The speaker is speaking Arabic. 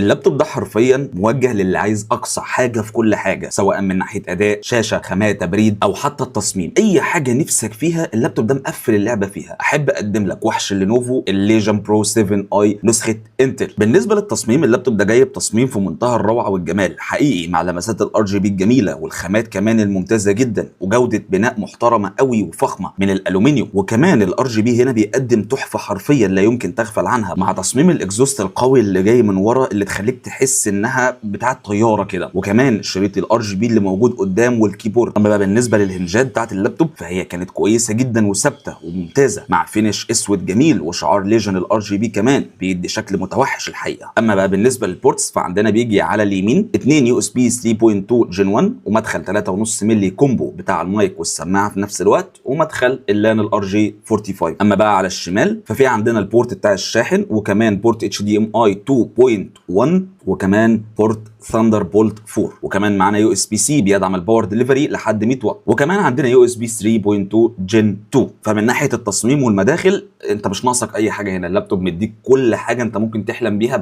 اللابتوب ده حرفيا موجه للي عايز اقصى حاجه في كل حاجه، سواء من ناحيه اداء، شاشه، خامات، تبريد، او حتى التصميم. اي حاجه نفسك فيها اللابتوب ده مقفل اللعبه فيها. احب اقدم لك وحش لينوفو الليجن برو 7 اي نسخه انتل. بالنسبه للتصميم، اللابتوب ده جايب تصميم في منتهى الروعه والجمال حقيقي، مع لمسات الار جي بي الجميله والخامات كمان الممتازه جدا، وجوده بناء محترمه قوي وفخمه من الالومنيوم. وكمان الار جي بي هنا بيقدم تحفه حرفيا لا يمكن تغفل عنها، مع تصميم الاكزوست القوي اللي جاي من ورا اللي تخليك تحس انها بتاعه طياره كده، وكمان شريط الار جي بي اللي موجود قدام والكيبورد. اما بقى بالنسبه للهنجات بتاعه اللابتوب فهي كانت كويسه جدا وثابته وممتازه، مع فينش اسود جميل وشعار ليجن الار جي بي كمان بيدي شكل متوحش الحقيقه. اما بقى بالنسبه للبورتس فعندنا بيجي على اليمين 2 يو اس بي 3.2 جن 1 ومدخل 3.5 مللي كومبو بتاع المايك والسماعه في نفس الوقت، ومدخل اللان الار جي 45. اما بقى على الشمال ففي عندنا البورت بتاع الشاحن، وكمان بورت اتش دي ام اي 2.1، وكمان بورت ثاندر بولت 4، وكمان معانا يو اس بي سي بيدعم الباور ديليفري لحد 100 واط، وكمان عندنا يو اس بي 3.2 جن 2. فمن ناحيه التصميم والمداخل انت مش ناقصك اي حاجه هنا، اللابتوب مديك كل حاجه انت ممكن تحلم بيها